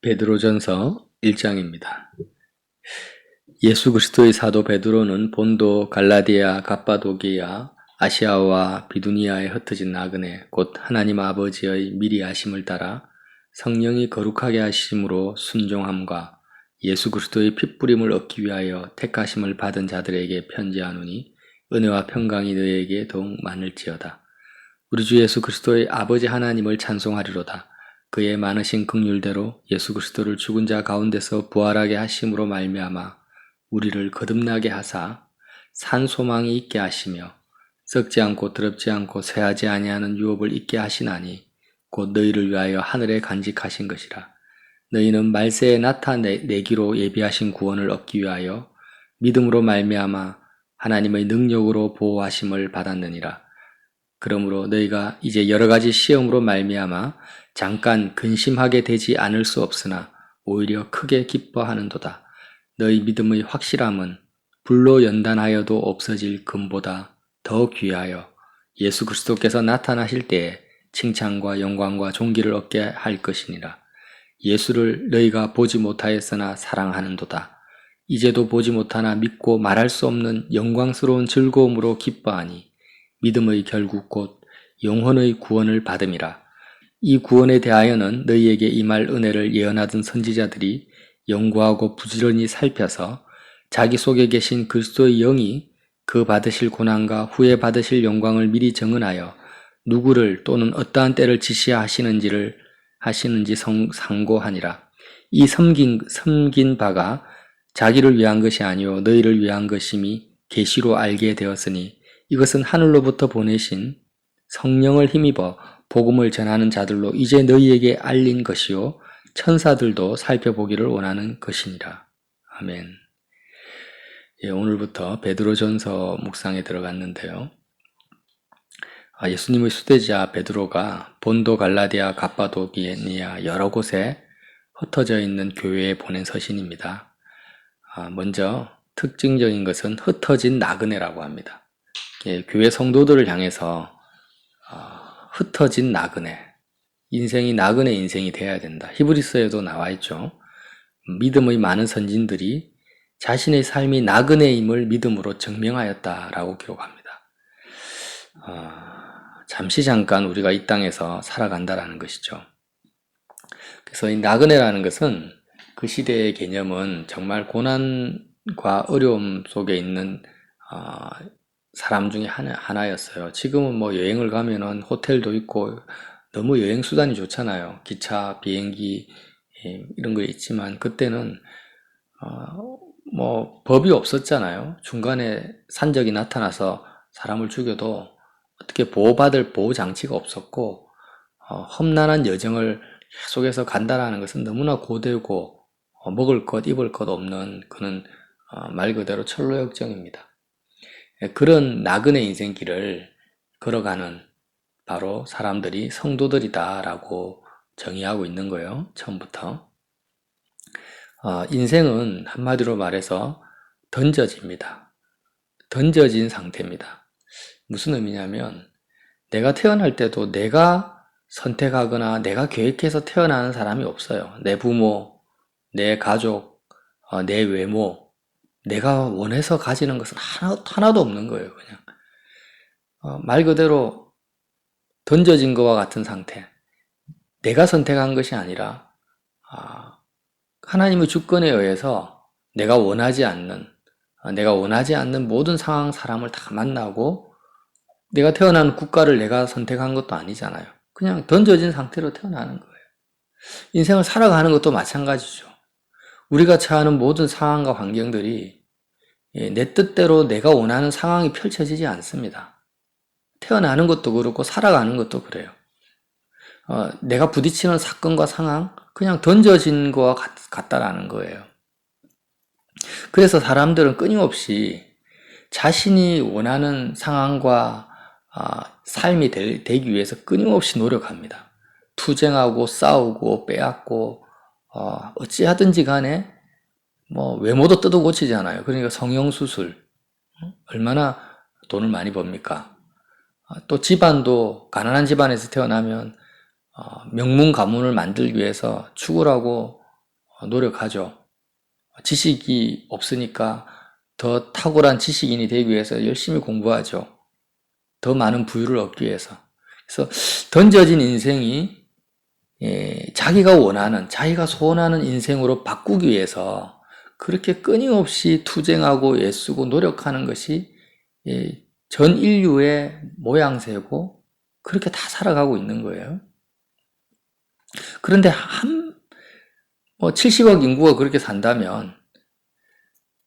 베드로전서 1장입니다. 예수 그리스도의 사도 베드로는 본도, 갈라디아, 갑바도기아, 아시아와 비두니아에 흩어진 나그네 곧 하나님 아버지의 미리 아심을 따라 성령이 거룩하게 하심으로 순종함과 예수 그리스도의 핏부림을 얻기 위하여 택하심을 받은 자들에게 편지하노니 은혜와 평강이 너희에게 더욱 많을지어다. 우리 주 예수 그리스도의 아버지 하나님을 찬송하리로다. 그의 많으신 긍휼대로 예수 그리스도를 죽은 자 가운데서 부활하게 하심으로 말미암아 우리를 거듭나게 하사 산 소망이 있게 하시며 썩지 않고 더럽지 않고 쇠하지 아니하는 유업을 있게 하시나니 곧 너희를 위하여 하늘에 간직하신 것이라. 너희는 말세에 나타내기로 예비하신 구원을 얻기 위하여 믿음으로 말미암아 하나님의 능력으로 보호하심을 받았느니라. 그러므로 너희가 이제 여러 가지 시험으로 말미암아 잠깐 근심하게 되지 않을 수 없으나 오히려 크게 기뻐하는도다. 너희 믿음의 확실함은 불로 연단하여도 없어질 금보다 더 귀하여 예수 그리스도께서 나타나실 때에 칭찬과 영광과 존귀를 얻게 할 것이니라. 예수를 너희가 보지 못하였으나 사랑하는도다. 이제도 보지 못하나 믿고 말할 수 없는 영광스러운 즐거움으로 기뻐하니 믿음의 결국 곧 영혼의 구원을 받음이라. 이 구원에 대하여는 너희에게 임할 은혜를 예언하던 선지자들이 연구하고 부지런히 살펴서 자기 속에 계신 그리스도의 영이 그 받으실 고난과 후에 받으실 영광을 미리 정언하여 누구를 또는 어떠한 때를 지시하시는지 상고하니라. 이 섬긴 바가 자기를 위한 것이 아니요 너희를 위한 것임이 계시로 알게 되었으니 이것은 하늘로부터 보내신 성령을 힘입어 복음을 전하는 자들로 이제 너희에게 알린 것이요 천사들도 살펴보기를 원하는 것이니라. 아멘. 오늘부터 베드로전서 묵상에 들어갔는데요. 예수님의 수제자 베드로가 본도, 갈라디아, 갑바도기아 여러 곳에 흩어져 있는 교회에 보낸 서신입니다. 먼저 특징적인 것은 흩어진 나그네라고 합니다. 교회 성도들을 향해서 흩어진 나그네, 인생이 나그네 인생이 되어야 된다. 히브리서에도 나와 있죠. 믿음의 많은 선진들이 자신의 삶이 나그네임을 믿음으로 증명하였다라고 기록합니다. 잠깐 우리가 이 땅에서 살아간다라는 것이죠. 그래서 이 나그네라는 것은 그 시대의 개념은 정말 고난과 어려움 속에 있는 사람 중에 하나였어요. 지금은 뭐 여행을 가면은 호텔도 있고 너무 여행 수단이 좋잖아요. 기차, 비행기 이런 거 있지만 그때는 뭐 법이 없었잖아요. 중간에 산적이 나타나서 사람을 죽여도 어떻게 보호받을 보호 장치가 없었고 험난한 여정을 계속해서 간다라는 것은 너무나 고되고 먹을 것, 입을 것 없는 그는 말 그대로 철로역정입니다. 그런 나그네 인생길을 걸어가는 바로 사람들이 성도들이다라고 정의하고 있는 거예요. 처음부터. 인생은 한마디로 말해서 던져집니다. 던져진 상태입니다. 무슨 의미냐면 내가 태어날 때도 내가 선택하거나 내가 계획해서 태어나는 사람이 없어요. 내 부모, 내 가족, 내 외모, 내가 원해서 가지는 것은 하나도 없는 거예요. 그냥 말 그대로 던져진 것과 같은 상태. 내가 선택한 것이 아니라 하나님의 주권에 의해서 내가 원하지 않는 모든 상황, 사람을 다 만나고 내가 태어난 국가를 내가 선택한 것도 아니잖아요. 그냥 던져진 상태로 태어나는 거예요. 인생을 살아가는 것도 마찬가지죠. 우리가 처하는 모든 상황과 환경들이 내 뜻대로 내가 원하는 상황이 펼쳐지지 않습니다. 태어나는 것도 그렇고 살아가는 것도 그래요. 내가 부딪히는 사건과 상황 그냥 던져진 거와 같다라는 거예요. 그래서 사람들은 끊임없이 자신이 원하는 상황과 삶이 되기 위해서 끊임없이 노력합니다. 투쟁하고 싸우고 빼앗고 어찌하든지 간에 뭐 외모도 뜯어 고치잖아요. 그러니까 성형수술 얼마나 돈을 많이 법니까? 또 집안도 가난한 집안에서 태어나면 명문 가문을 만들기 위해서 축을 하고 노력하죠. 지식이 없으니까 더 탁월한 지식인이 되기 위해서 열심히 공부하죠. 더 많은 부유를 얻기 위해서. 그래서 던져진 인생이 자기가 원하는, 자기가 소원하는 인생으로 바꾸기 위해서 그렇게 끊임없이 투쟁하고 애쓰고 노력하는 것이 전 인류의 모양새고 그렇게 다 살아가고 있는 거예요. 그런데 70억 인구가 그렇게 산다면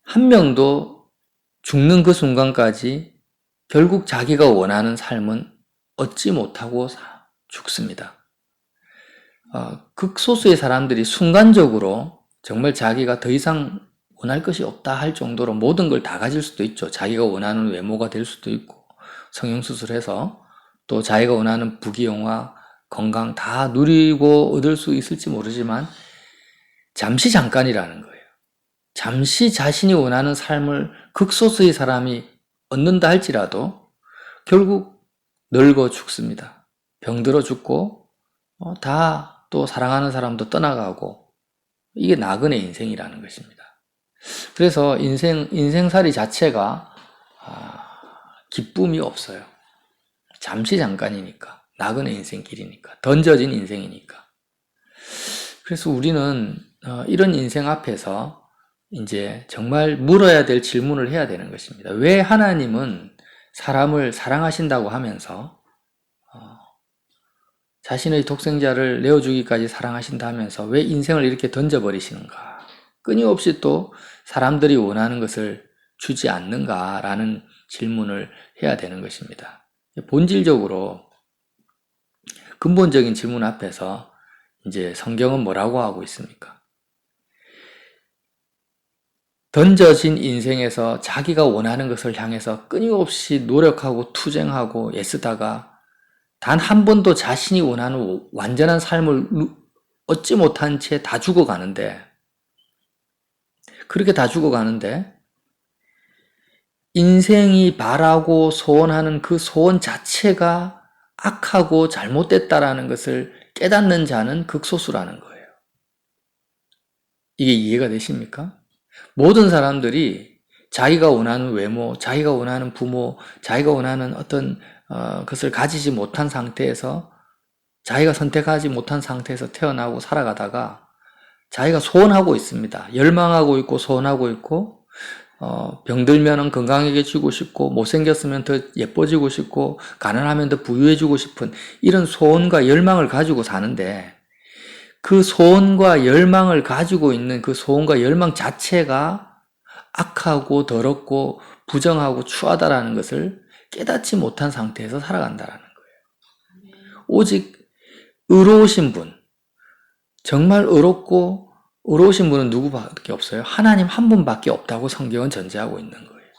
한 명도 죽는 그 순간까지 결국 자기가 원하는 삶은 얻지 못하고 죽습니다. 극소수의 사람들이 순간적으로 정말 자기가 더 이상 원할 것이 없다 할 정도로 모든 걸 다 가질 수도 있죠. 자기가 원하는 외모가 될 수도 있고 성형수술해서 또 자기가 원하는 부귀영화, 건강 다 누리고 얻을 수 있을지 모르지만 잠시 잠깐이라는 거예요. 잠시 자신이 원하는 삶을 극소수의 사람이 얻는다 할지라도 결국 늙어 죽습니다. 병들어 죽고 다 또 사랑하는 사람도 떠나가고 이게 나그네 인생이라는 것입니다. 그래서 인생살이 자체가 기쁨이 없어요. 잠시 잠깐이니까. 나그네 인생길이니까. 던져진 인생이니까. 그래서 우리는 이런 인생 앞에서 이제 정말 물어야 될 질문을 해야 되는 것입니다. 왜 하나님은 사람을 사랑하신다고 하면서 자신의 독생자를 내어주기까지 사랑하신다면서 왜 인생을 이렇게 던져버리시는가? 끊임없이 또 사람들이 원하는 것을 주지 않는가라는 질문을 해야 되는 것입니다. 본질적으로 근본적인 질문 앞에서 이제 성경은 뭐라고 하고 있습니까? 던져진 인생에서 자기가 원하는 것을 향해서 끊임없이 노력하고 투쟁하고 애쓰다가 단 한 번도 자신이 원하는 완전한 삶을 얻지 못한 채 다 죽어가는데, 그렇게 다 죽어가는데 인생이 바라고 소원하는 그 소원 자체가 악하고 잘못됐다라는 것을 깨닫는 자는 극소수라는 거예요. 이게 이해가 되십니까? 모든 사람들이 자기가 원하는 외모, 자기가 원하는 부모, 자기가 원하는 어떤 것을 가지지 못한 상태에서, 자기가 선택하지 못한 상태에서 태어나고 살아가다가 자기가 소원하고 있습니다. 열망하고 있고 소원하고 있고 병들면 건강해지고 싶고 못생겼으면 더 예뻐지고 싶고 가난하면 더 부유해지고 싶은 이런 소원과 열망을 가지고 사는데, 그 소원과 열망을 가지고 있는 그 소원과 열망 자체가 악하고 더럽고 부정하고 추하다라는 것을 깨닫지 못한 상태에서 살아간다라는 거예요. 오직 의로우신 분, 정말 의로우신 분은 누구밖에 없어요? 하나님 한 분밖에 없다고 성경은 전제하고 있는 거예요.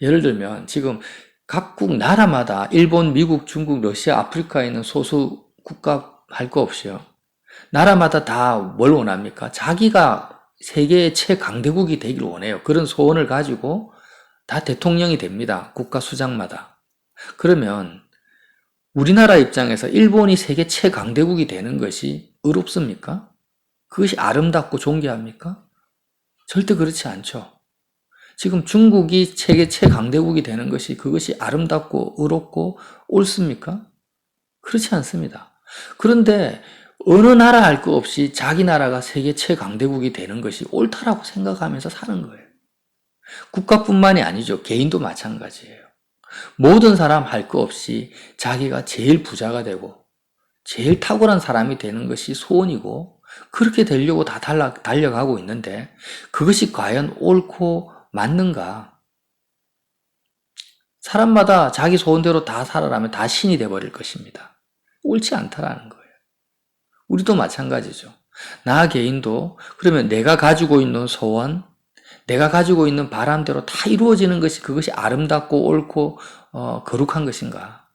예를 들면 지금 각국 나라마다 일본, 미국, 중국, 러시아, 아프리카에 있는 소수 국가 할 거 없이요. 나라마다 다 뭘 원합니까? 자기가 세계의 최강대국이 되길 원해요. 그런 소원을 가지고 다 대통령이 됩니다. 국가 수장마다. 그러면 우리나라 입장에서 일본이 세계 최강대국이 되는 것이 의롭습니까? 그것이 아름답고 존귀합니까? 절대 그렇지 않죠. 지금 중국이 세계 최강대국이 되는 것이 그것이 아름답고 의롭고 옳습니까? 그렇지 않습니다. 그런데 어느 나라 할 거 없이 자기 나라가 세계 최강대국이 되는 것이 옳다라고 생각하면서 사는 거예요. 국가뿐만이 아니죠. 개인도 마찬가지예요. 모든 사람 할 거 없이 자기가 제일 부자가 되고 제일 탁월한 사람이 되는 것이 소원이고 그렇게 되려고 다 달려가고 있는데 그것이 과연 옳고 맞는가? 사람마다 자기 소원대로 다 살아라면 다 신이 돼버릴 것입니다. 옳지 않다라는 거예요. 우리도 마찬가지죠. 나 개인도 그러면 내가 가지고 있는 소원, 내가 가지고 있는 바람대로 다 이루어지는 것이 그것이 아름답고 옳고 거룩한 것인가?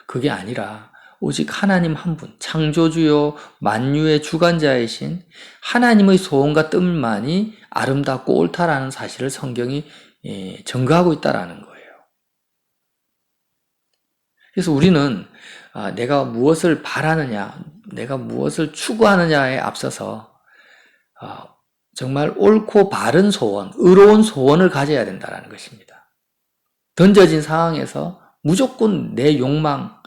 그게 아니라 오직 하나님 한 분, 창조주요 만유의 주관자이신 하나님의 소원과 뜻만이 아름답고 옳다라는 사실을 성경이 증거하고 있다라는 거예요. 그래서 우리는 내가 무엇을 바라느냐, 내가 무엇을 추구하느냐에 앞서서 정말 옳고 바른 소원, 의로운 소원을 가져야 된다는 것입니다. 던져진 상황에서 무조건 내 욕망,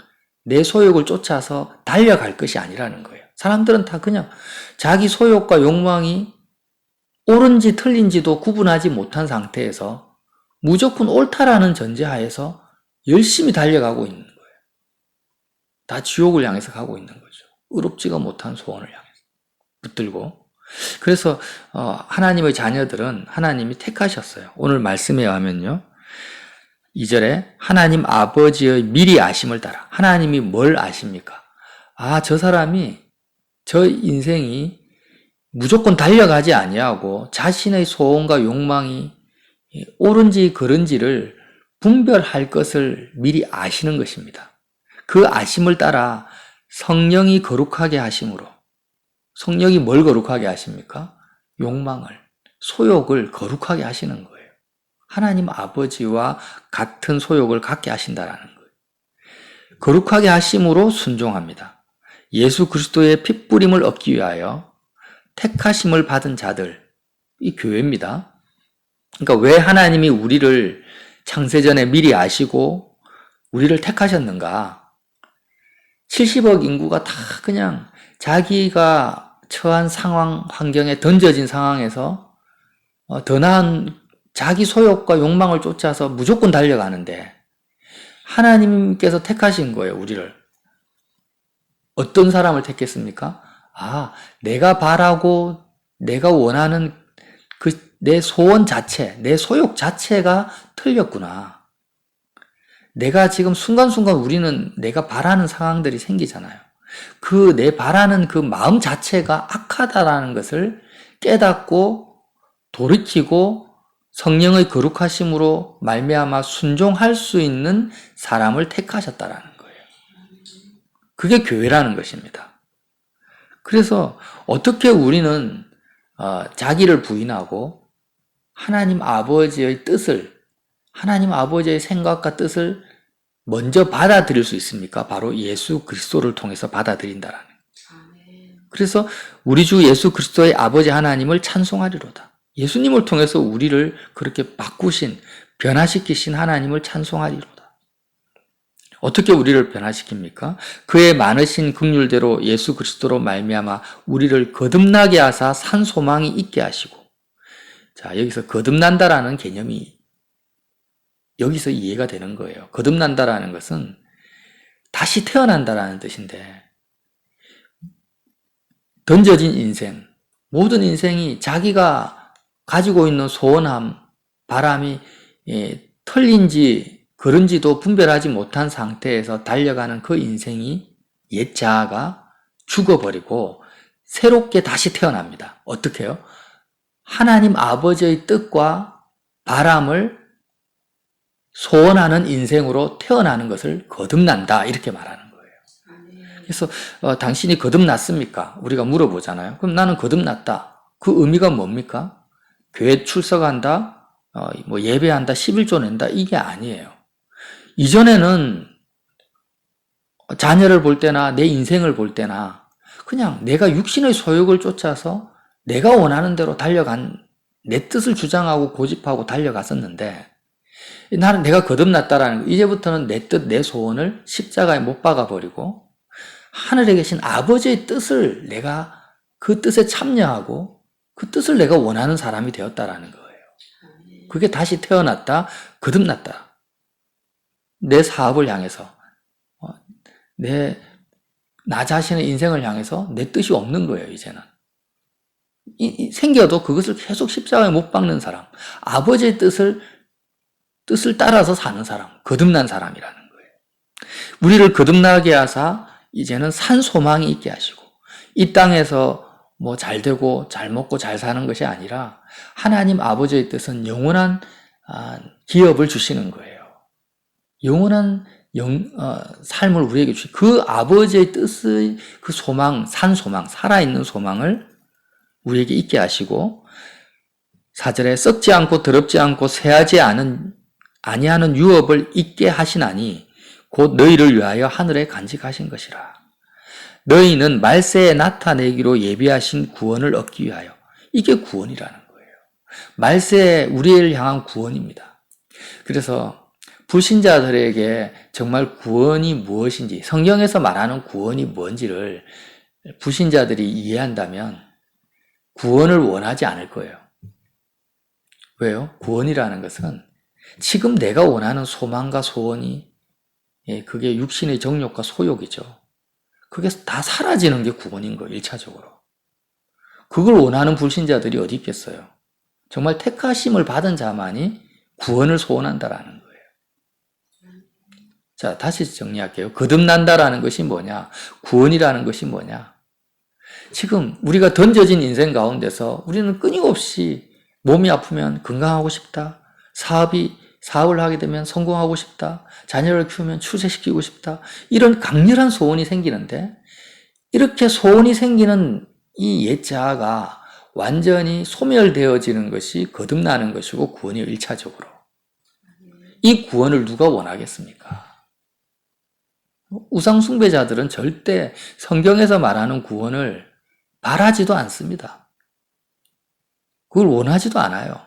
내 소욕을 쫓아서 달려갈 것이 아니라는 거예요. 사람들은 다 그냥 자기 소욕과 욕망이 옳은지 틀린지도 구분하지 못한 상태에서 무조건 옳다라는 전제하에서 열심히 달려가고 있는 거예요. 다 지옥을 향해서 가고 있는 거죠. 의롭지가 못한 소원을 향해서 붙들고. 그래서 하나님의 자녀들은 하나님이 택하셨어요. 오늘 말씀에 의하면요. 2절에 하나님 아버지의 미리 아심을 따라. 하나님이 뭘 아십니까? 저 사람이, 저 인생이 무조건 달려가지 아니하고 자신의 소원과 욕망이 옳은지 그른지를 분별할 것을 미리 아시는 것입니다. 그 아심을 따라 성령이 거룩하게 하심으로, 성령이 뭘 거룩하게 하십니까? 욕망을, 소욕을 거룩하게 하시는 거예요. 하나님 아버지와 같은 소욕을 갖게 하신다라는 거예요. 거룩하게 하심으로 순종합니다. 예수 그리스도의 핏부림을 얻기 위하여 택하심을 받은 자들, 이 교회입니다. 그러니까 왜 하나님이 우리를 창세전에 미리 아시고 우리를 택하셨는가? 70억 인구가 다 그냥 자기가 처한 상황, 환경에 던져진 상황에서 더 나은 자기 소욕과 욕망을 쫓아서 무조건 달려가는데 하나님께서 택하신 거예요, 우리를. 어떤 사람을 택했습니까? 내가 바라고 내가 원하는 내 소원 자체, 내 소욕 자체가 틀렸구나. 내가 지금 순간순간 우리는 내가 바라는 상황들이 생기잖아요. 내 바라는 그 마음 자체가 악하다라는 것을 깨닫고 돌이키고 성령의 거룩하심으로 말미암아 순종할 수 있는 사람을 택하셨다라는 거예요. 그게 교회라는 것입니다. 그래서 어떻게 우리는 자기를 부인하고 하나님 아버지의 뜻을, 하나님 아버지의 생각과 뜻을 먼저 받아들일 수 있습니까? 바로 예수 그리스도를 통해서 받아들인다라는 거예요. 그래서 우리 주 예수 그리스도의 아버지 하나님을 찬송하리로다. 예수님을 통해서 우리를 그렇게 바꾸신, 변화시키신 하나님을 찬송하리로다. 어떻게 우리를 변화시킵니까? 그의 많으신 긍휼대로 예수 그리스도로 말미암아 우리를 거듭나게 하사 산 소망이 있게 하시고. 자, 여기서 거듭난다라는 개념이 여기서 이해가 되는 거예요. 거듭난다라는 것은 다시 태어난다라는 뜻인데, 던져진 인생, 모든 인생이 자기가 가지고 있는 소원함, 바람이 틀린지 그른지도 분별하지 못한 상태에서 달려가는 그 인생이 옛 자아가 죽어버리고 새롭게 다시 태어납니다. 어떻게 해요? 하나님 아버지의 뜻과 바람을 소원하는 인생으로 태어나는 것을 거듭난다, 이렇게 말하는 거예요. 그래서 당신이 거듭났습니까? 우리가 물어보잖아요. 그럼 나는 거듭났다. 그 의미가 뭡니까? 교회 출석한다, 예배한다, 11조 낸다, 이게 아니에요. 이전에는 자녀를 볼 때나 내 인생을 볼 때나 그냥 내가 육신의 소욕을 쫓아서 내가 원하는 대로 달려간, 내 뜻을 주장하고 고집하고 달려갔었는데, 나는 내가 거듭났다라는 거, 이제부터는 내 뜻, 내 소원을 십자가에 못 박아버리고 하늘에 계신 아버지의 뜻을 내가 그 뜻에 참여하고 그 뜻을 내가 원하는 사람이 되었다라는 거예요. 그게 다시 태어났다, 거듭났다. 내 사업을 향해서, 나 자신의 인생을 향해서 내 뜻이 없는 거예요, 이제는. 생겨도 그것을 계속 십자가에 못 박는 사람, 아버지의 뜻을 따라서 사는 사람, 거듭난 사람이라는 거예요. 우리를 거듭나게 하사 이제는 산 소망이 있게 하시고, 이 땅에서 잘 되고 잘 먹고 잘 사는 것이 아니라 하나님 아버지의 뜻은 영원한 기업을 주시는 거예요. 영원한 삶을 우리에게 주시, 그 아버지의 뜻의 그 소망, 산 소망, 살아있는 소망을 우리에게 있게 하시고, 4절에 썩지 않고 더럽지 않고 쇠하지 아니하는 유업을 있게 하시나니 곧 너희를 위하여 하늘에 간직하신 것이라. 너희는 말세에 나타내기로 예비하신 구원을 얻기 위하여. 이게 구원이라는 거예요. 말세 우리를 향한 구원입니다. 그래서 불신자들에게 정말 구원이 무엇인지, 성경에서 말하는 구원이 뭔지를 불신자들이 이해한다면 구원을 원하지 않을 거예요. 왜요? 구원이라는 것은 지금 내가 원하는 소망과 소원이, 그게 육신의 정욕과 소욕이죠. 그게 다 사라지는 게 구원인 거예요, 1차적으로. 그걸 원하는 불신자들이 어디 있겠어요? 정말 택하심을 받은 자만이 구원을 소원한다라는 거예요. 자, 다시 정리할게요. 거듭난다라는 것이 뭐냐? 구원이라는 것이 뭐냐? 지금 우리가 던져진 인생 가운데서 우리는 끊임없이 몸이 아프면 건강하고 싶다. 사업을 하게 되면 성공하고 싶다. 자녀를 키우면 출세시키고 싶다. 이런 강렬한 소원이 생기는데, 이렇게 소원이 생기는 이 옛 자아가 완전히 소멸되어지는 것이 거듭나는 것이고 구원이 1차적으로. 이 구원을 누가 원하겠습니까? 우상숭배자들은 절대 성경에서 말하는 구원을 바라지도 않습니다. 그걸 원하지도 않아요.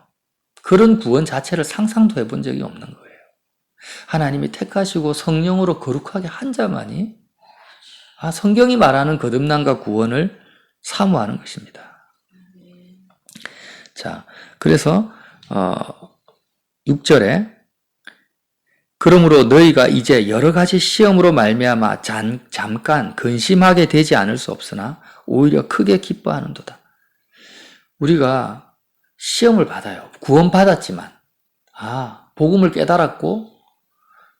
그런 구원 자체를 상상도 해본 적이 없는 거예요. 하나님이 택하시고 성령으로 거룩하게 한 자만이 성경이 말하는 거듭남과 구원을 사모하는 것입니다. 자, 그래서 6절에 그러므로 너희가 이제 여러 가지 시험으로 말미암아 잠깐 근심하게 되지 않을 수 없으나 오히려 크게 기뻐하는도다. 우리가 시험을 받아요. 구원받았지만, 복음을 깨달았고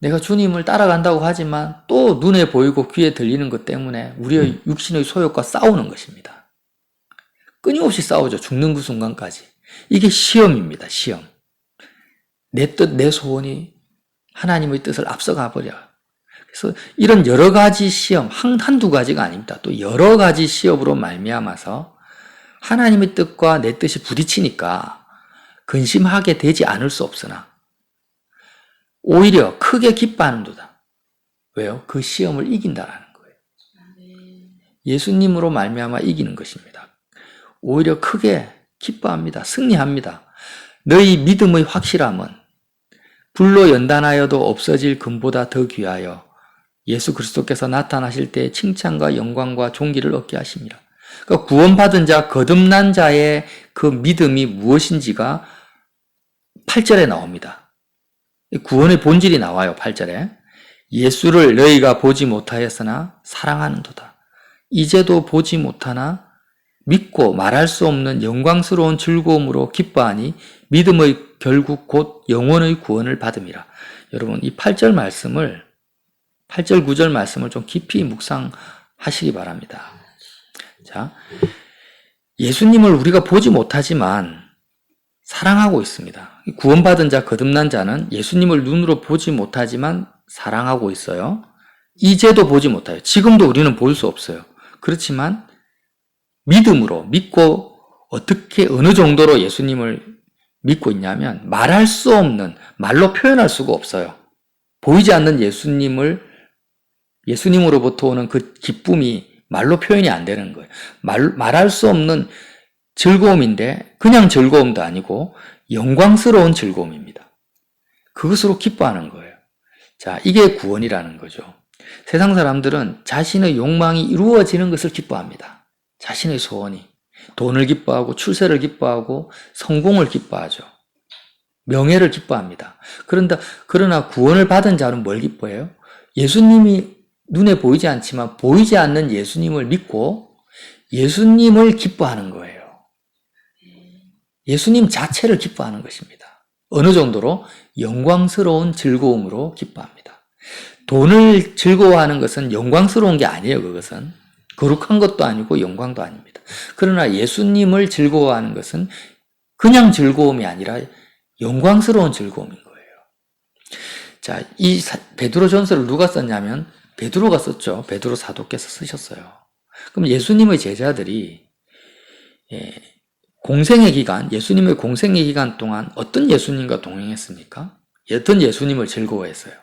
내가 주님을 따라간다고 하지만 또 눈에 보이고 귀에 들리는 것 때문에 우리의 육신의 소욕과 싸우는 것입니다. 끊임없이 싸우죠. 죽는 그 순간까지. 이게 시험입니다. 시험. 내 뜻, 내 소원이 하나님의 뜻을 앞서가 버려. 그래서 이런 여러 가지 시험, 한두 가지가 아닙니다. 또 여러 가지 시험으로 말미암아서 하나님의 뜻과 내 뜻이 부딪히니까 근심하게 되지 않을 수 없으나 오히려 크게 기뻐하는도다. 왜요? 그 시험을 이긴다라는 거예요. 예수님으로 말미암아 이기는 것입니다. 오히려 크게 기뻐합니다. 승리합니다. 너희 믿음의 확실함은 불로 연단하여도 없어질 금보다 더 귀하여 예수 그리스도께서 나타나실 때 칭찬과 영광과 존귀를 얻게 하십니다. 그러니까 구원받은 자, 거듭난 자의 그 믿음이 무엇인지가 8절에 나옵니다. 구원의 본질이 나와요. 8절에. 예수를 너희가 보지 못하였으나 사랑하는도다. 이제도 보지 못하나 믿고 말할 수 없는 영광스러운 즐거움으로 기뻐하니 믿음의 결국 곧 영원의 구원을 받음이라. 여러분, 이 8절 9절 말씀을 좀 깊이 묵상하시기 바랍니다. 자, 예수님을 우리가 보지 못하지만 사랑하고 있습니다. 구원받은 자, 거듭난 자는 예수님을 눈으로 보지 못하지만 사랑하고 있어요. 이제도 보지 못해요. 지금도 우리는 볼 수 없어요. 그렇지만 믿음으로 믿고 어떻게 어느 정도로 예수님을 믿고 있냐면 말할 수 없는, 말로 표현할 수가 없어요. 보이지 않는 예수님으로부터 오는 그 기쁨이 말로 표현이 안 되는 거예요. 말할 수 없는 즐거움인데 그냥 즐거움도 아니고 영광스러운 즐거움입니다. 그것으로 기뻐하는 거예요. 자, 이게 구원이라는 거죠. 세상 사람들은 자신의 욕망이 이루어지는 것을 기뻐합니다. 자신의 소원이. 돈을 기뻐하고 출세를 기뻐하고 성공을 기뻐하죠. 명예를 기뻐합니다. 그러나 구원을 받은 자는 뭘 기뻐해요? 예수님이 눈에 보이지 않지만 보이지 않는 예수님을 믿고 예수님을 기뻐하는 거예요. 예수님 자체를 기뻐하는 것입니다. 어느 정도로? 영광스러운 즐거움으로 기뻐합니다. 돈을 즐거워하는 것은 영광스러운 게 아니에요. 그것은 거룩한 것도 아니고 영광도 아닙니다. 그러나 예수님을 즐거워하는 것은 그냥 즐거움이 아니라 영광스러운 즐거움인 거예요. 자, 이 베드로전서를 누가 썼냐면 베드로가 썼죠. 베드로 사도께서 쓰셨어요. 그럼 예수님의 제자들이 예수님의 공생의 기간 동안 어떤 예수님과 동행했습니까? 어떤 예수님을 즐거워했어요?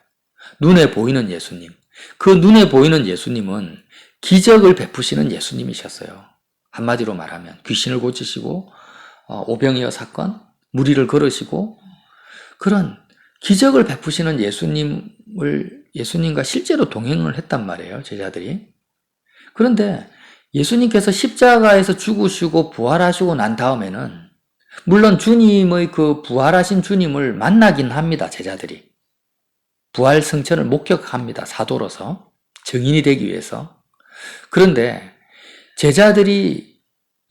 눈에 보이는 예수님. 그 눈에 보이는 예수님은 기적을 베푸시는 예수님이셨어요. 한마디로 말하면 귀신을 고치시고 오병이어 사건, 무리를 걸으시고 그런 기적을 베푸시는 예수님과 실제로 동행을 했단 말이에요, 제자들이. 그런데 예수님께서 십자가에서 죽으시고 부활하시고 난 다음에는 물론 주님의 그 부활하신 주님을 만나긴 합니다, 제자들이. 부활 승천을 목격합니다, 사도로서. 증인이 되기 위해서. 그런데 제자들이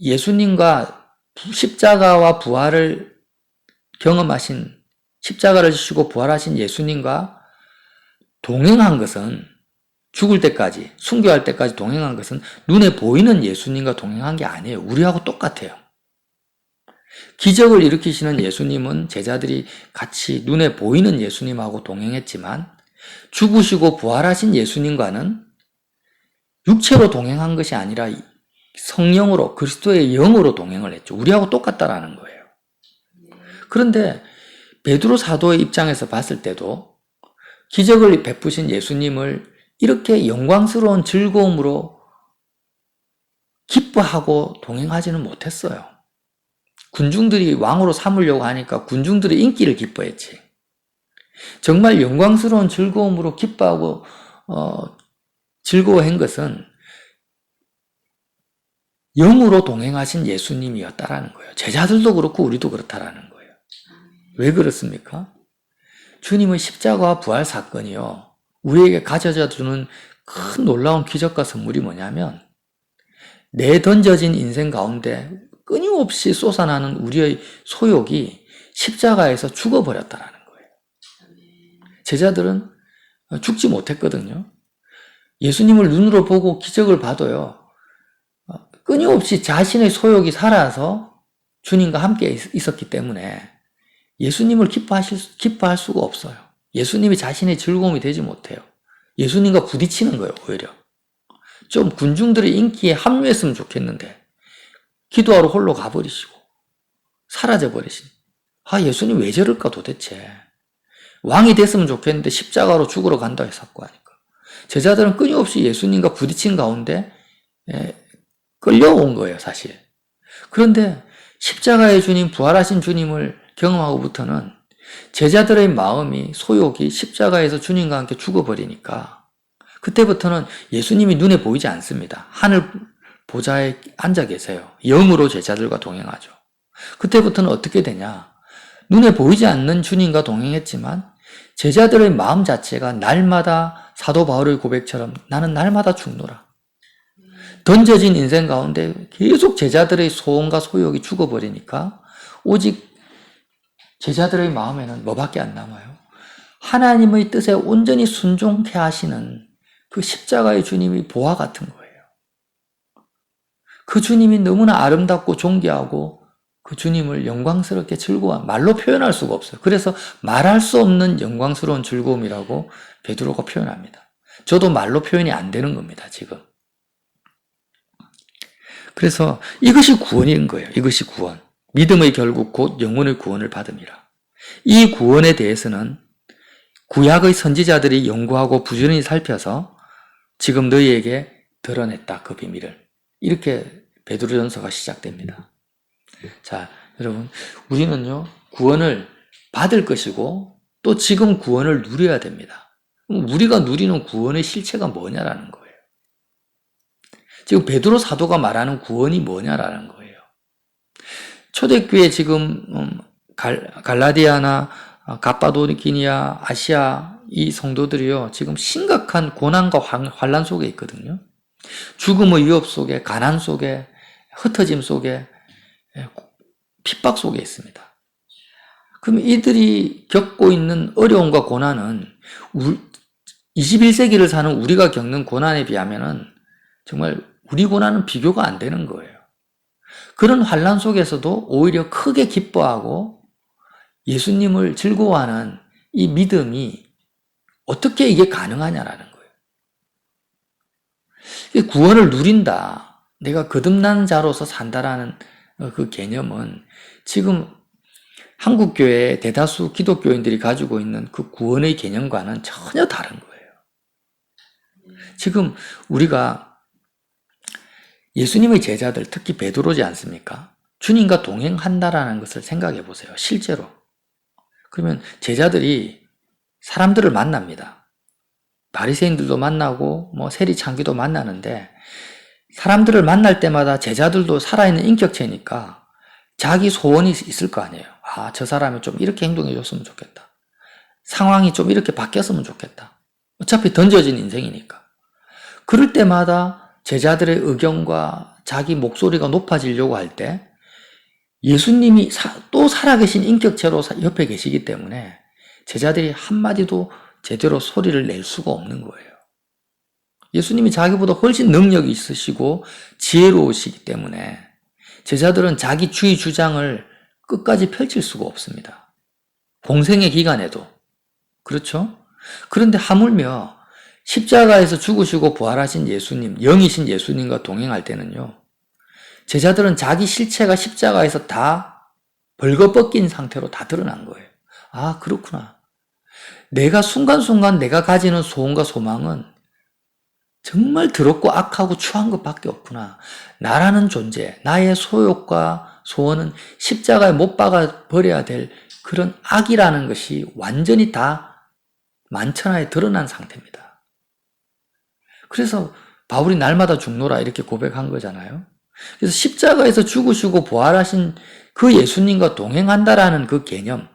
예수님과 십자가와 부활을 경험하신, 십자가를 지시고 부활하신 예수님과 동행한 것은, 죽을 때까지, 순교할 때까지 동행한 것은 눈에 보이는 예수님과 동행한 게 아니에요. 우리하고 똑같아요. 기적을 일으키시는 예수님은 제자들이 같이 눈에 보이는 예수님하고 동행했지만 죽으시고 부활하신 예수님과는 육체로 동행한 것이 아니라 성령으로, 그리스도의 영으로 동행을 했죠. 우리하고 똑같다라는 거예요. 그런데 베드로 사도의 입장에서 봤을 때도 기적을 베푸신 예수님을 이렇게 영광스러운 즐거움으로 기뻐하고 동행하지는 못했어요. 군중들이 왕으로 삼으려고 하니까 군중들의 인기를 기뻐했지. 정말 영광스러운 즐거움으로 기뻐하고 즐거워한 것은 영으로 동행하신 예수님이었다라는 거예요. 제자들도 그렇고 우리도 그렇다라는 거예요. 왜 그렇습니까? 주님의 십자가와 부활 사건이요, 우리에게 가져다 주는 큰 놀라운 기적과 선물이 뭐냐면 내던져진 인생 가운데 끊임없이 솟아나는 우리의 소욕이 십자가에서 죽어버렸다라는 거예요. 제자들은 죽지 못했거든요. 예수님을 눈으로 보고 기적을 봐도요, 끊임없이 자신의 소욕이 살아서 주님과 함께 있었기 때문에 예수님을 기뻐할 수가 없어요. 예수님이 자신의 즐거움이 되지 못해요. 예수님과 부딪히는 거예요, 오히려. 좀 군중들의 인기에 합류했으면 좋겠는데 기도하러 홀로 가버리시고 사라져버리신. 예수님 왜 저럴까 도대체. 왕이 됐으면 좋겠는데 십자가로 죽으러 간다 했었고 하니까. 제자들은 끊임없이 예수님과 부딪힌 가운데 끌려온 거예요, 사실. 그런데 십자가의 주님, 부활하신 주님을 경험하고부터는 제자들의 마음이, 소욕이 십자가에서 주님과 함께 죽어버리니까 그때부터는 예수님이 눈에 보이지 않습니다. 하늘 보좌에 앉아 계세요. 영으로 제자들과 동행하죠. 그때부터는 어떻게 되냐? 눈에 보이지 않는 주님과 동행했지만 제자들의 마음 자체가 날마다 사도 바울의 고백처럼 나는 날마다 죽노라. 던져진 인생 가운데 계속 제자들의 소원과 소욕이 죽어버리니까 오직 제자들의 마음에는 뭐밖에 안 남아요? 하나님의 뜻에 온전히 순종케 하시는 그 십자가의 주님이 보화 같은 거예요. 그 주님이 너무나 아름답고 존귀하고 그 주님을 영광스럽게 즐거워한, 말로 표현할 수가 없어요. 그래서 말할 수 없는 영광스러운 즐거움이라고 베드로가 표현합니다. 저도 말로 표현이 안 되는 겁니다, 지금. 그래서 이것이 구원인 거예요. 이것이 구원. 믿음의 결국 곧 영혼의 구원을 받음이라. 이 구원에 대해서는 구약의 선지자들이 연구하고 부지런히 살펴서 지금 너희에게 드러냈다, 그 비밀을. 이렇게 베드로전서가 시작됩니다. 자, 여러분, 우리는요, 구원을 받을 것이고 또 지금 구원을 누려야 됩니다. 우리가 누리는 구원의 실체가 뭐냐라는 거예요. 지금 베드로 사도가 말하는 구원이 뭐냐라는 거예요. 초대교회 지금 갈라디아나 갑바도기니아, 아시아 이 성도들이요, 지금 심각한 고난과 환란 속에 있거든요. 죽음의 위협 속에, 가난 속에, 흩어짐 속에, 핍박 속에 있습니다. 그럼 이들이 겪고 있는 어려움과 고난은 21세기를 사는 우리가 겪는 고난에 비하면은 정말 우리 고난은 비교가 안 되는 거예요. 그런 환란 속에서도 오히려 크게 기뻐하고 예수님을 즐거워하는 이 믿음이 어떻게 이게 가능하냐라는 거예요. 구원을 누린다, 내가 거듭난 자로서 산다라는 그 개념은 지금 한국교회의 대다수 기독교인들이 가지고 있는 그 구원의 개념과는 전혀 다른 거예요. 지금 우리가 예수님의 제자들, 특히 베드로지 않습니까? 주님과 동행한다라는 것을 생각해 보세요. 실제로. 그러면 제자들이 사람들을 만납니다. 바리새인들도 만나고 세리 창기도 만나는데 사람들을 만날 때마다 제자들도 살아있는 인격체니까 자기 소원이 있을 거 아니에요. 아, 저 사람이 좀 이렇게 행동해 줬으면 좋겠다. 상황이 좀 이렇게 바뀌었으면 좋겠다. 어차피 던져진 인생이니까. 그럴 때마다 제자들의 의견과 자기 목소리가 높아지려고 할 때 예수님이 또 살아계신 인격체로 옆에 계시기 때문에 제자들이 한마디도 제대로 소리를 낼 수가 없는 거예요. 예수님이 자기보다 훨씬 능력이 있으시고 지혜로우시기 때문에 제자들은 자기 주의 주장을 끝까지 펼칠 수가 없습니다. 공생의 기간에도. 그렇죠? 그런데 하물며 십자가에서 죽으시고 부활하신 예수님, 영이신 예수님과 동행할 때는요, 제자들은 자기 실체가 십자가에서 다 벌거벗긴 상태로 다 드러난 거예요. 아, 그렇구나. 내가 순간순간 내가 가지는 소원과 소망은 정말 더럽고 악하고 추한 것밖에 없구나. 나라는 존재, 나의 소욕과 소원은 십자가에 못 박아 버려야 될 그런 악이라는 것이 완전히 다 만천하에 드러난 상태입니다. 그래서 바울이 날마다 죽노라 이렇게 고백한 거잖아요. 그래서 십자가에서 죽으시고 부활하신 그 예수님과 동행한다라는 그 개념,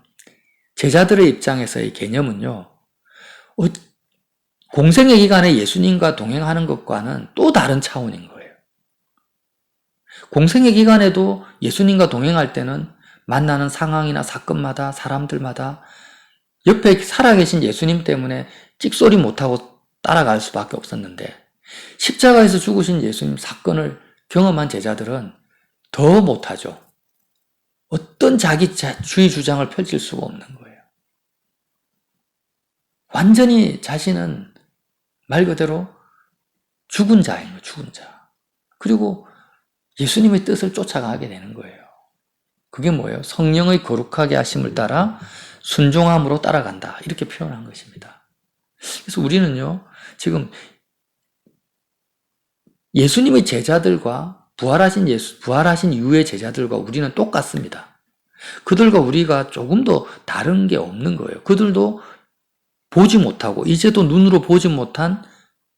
제자들의 입장에서의 개념은요, 공생의 기간에 예수님과 동행하는 것과는 또 다른 차원인 거예요. 공생의 기간에도 예수님과 동행할 때는 만나는 상황이나 사건마다 사람들마다 옆에 살아계신 예수님 때문에 찍소리 못하고 따라갈 수밖에 없었는데 십자가에서 죽으신 예수님 사건을 경험한 제자들은 더 못하죠. 어떤 자기 주의 주장을 펼칠 수가 없는 거예요. 완전히 자신은 말 그대로 죽은 자인 거예요. 죽은 자. 그리고 예수님의 뜻을 쫓아가게 되는 거예요. 그게 뭐예요? 성령의 거룩하게 하심을 따라 순종함으로 따라간다. 이렇게 표현한 것입니다. 그래서 우리는요, 지금 예수님의 제자들과 부활하신 이후의 제자들과 우리는 똑같습니다. 그들과 우리가 조금 더 다른 게 없는 거예요. 그들도 보지 못하고 이제도 눈으로 보지 못한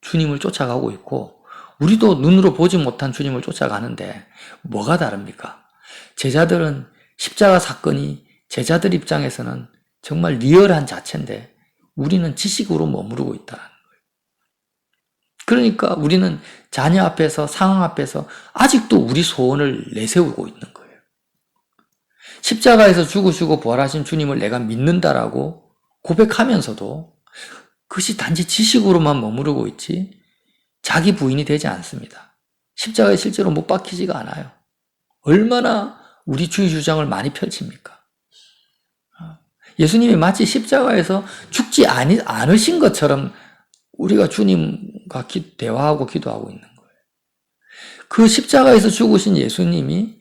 주님을 쫓아가고 있고 우리도 눈으로 보지 못한 주님을 쫓아가는데 뭐가 다릅니까? 제자들은 십자가 사건이 제자들 입장에서는 정말 리얼한 자체인데 우리는 지식으로 머무르고 있다는 거예요. 그러니까 우리는 자녀 앞에서 상황 앞에서 아직도 우리 소원을 내세우고 있는 거예요. 십자가에서 죽으시고 부활하신 주님을 내가 믿는다라고 고백하면서도 그것이 단지 지식으로만 머무르고 있지 자기 부인이 되지 않습니다. 십자가에 실제로 못 박히지가 않아요. 얼마나 우리 주의 주장을 많이 펼칩니까? 예수님이 마치 십자가에서 죽지 않으신 것처럼 우리가 주님과 대화하고 기도하고 있는 거예요. 그 십자가에서 죽으신 예수님이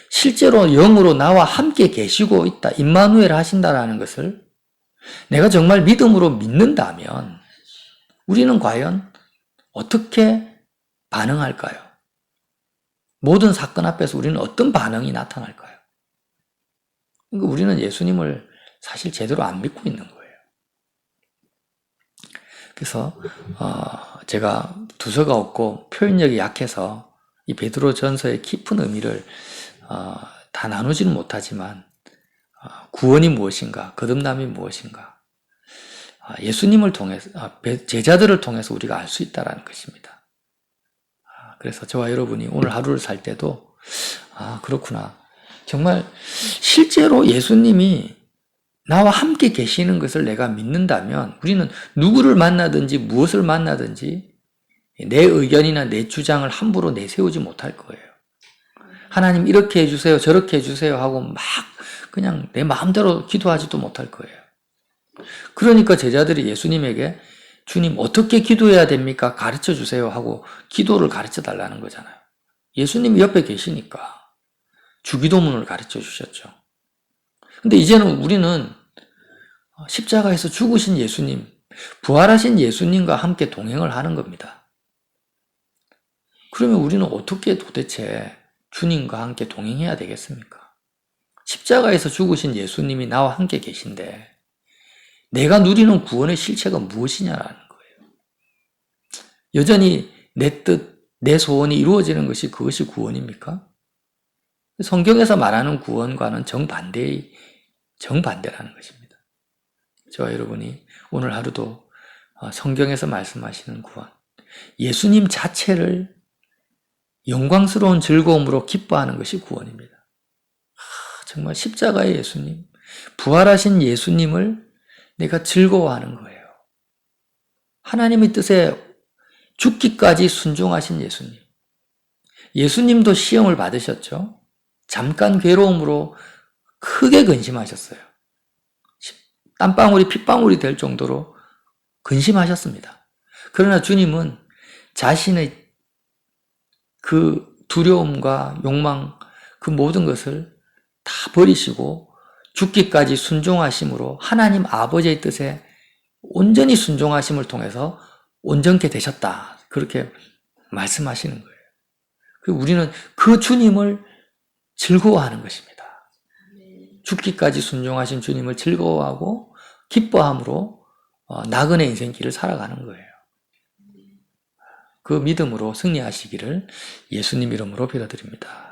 실제로 영으로 나와 함께 계시고 있다, 임마누엘 하신다라는 것을 내가 정말 믿음으로 믿는다면 우리는 과연 어떻게 반응할까요? 모든 사건 앞에서 우리는 어떤 반응이 나타날까요? 그러니까 우리는 예수님을 사실 제대로 안 믿고 있는 거예요. 그래서 제가 두서가 없고 표현력이 약해서 이 베드로 전서의 깊은 의미를 다 나누지는 못하지만 구원이 무엇인가, 거듭남이 무엇인가, 예수님을 통해서, 제자들을 통해서 우리가 알 수 있다는 것입니다. 그래서 저와 여러분이 오늘 하루를 살 때도 그렇구나. 정말 실제로 예수님이 나와 함께 계시는 것을 내가 믿는다면 우리는 누구를 만나든지 무엇을 만나든지 내 의견이나 내 주장을 함부로 내세우지 못할 거예요. 하나님 이렇게 해주세요, 저렇게 해주세요 하고 막 그냥 내 마음대로 기도하지도 못할 거예요. 그러니까 제자들이 예수님에게 주님 어떻게 기도해야 됩니까? 가르쳐 주세요 하고 기도를 가르쳐 달라는 거잖아요. 예수님이 옆에 계시니까 주기도문을 가르쳐 주셨죠. 근데 이제는 우리는 십자가에서 죽으신 예수님, 부활하신 예수님과 함께 동행을 하는 겁니다. 그러면 우리는 어떻게 도대체 주님과 함께 동행해야 되겠습니까? 십자가에서 죽으신 예수님이 나와 함께 계신데 내가 누리는 구원의 실체가 무엇이냐라는 거예요. 여전히 내 뜻, 내 소원이 이루어지는 것이 그것이 구원입니까? 성경에서 말하는 구원과는 정반대라는 것입니다. 저와 여러분이 오늘 하루도 성경에서 말씀하시는 구원, 예수님 자체를 영광스러운 즐거움으로 기뻐하는 것이 구원입니다. 정말 십자가의 예수님, 부활하신 예수님을 내가 즐거워하는 거예요. 하나님의 뜻에 죽기까지 순종하신 예수님. 예수님도 시험을 받으셨죠. 잠깐 괴로움으로 크게 근심하셨어요. 땀방울이 핏방울이 될 정도로 근심하셨습니다. 그러나 주님은 자신의 그 두려움과 욕망, 그 모든 것을 다 버리시고 죽기까지 순종하심으로 하나님 아버지의 뜻에 온전히 순종하심을 통해서 온전케 되셨다. 그렇게 말씀하시는 거예요. 우리는 그 주님을 즐거워하는 것입니다. 죽기까지 순종하신 주님을 즐거워하고 기뻐함으로 나그네 인생길을 살아가는 거예요. 그 믿음으로 승리하시기를 예수님 이름으로 빌어드립니다.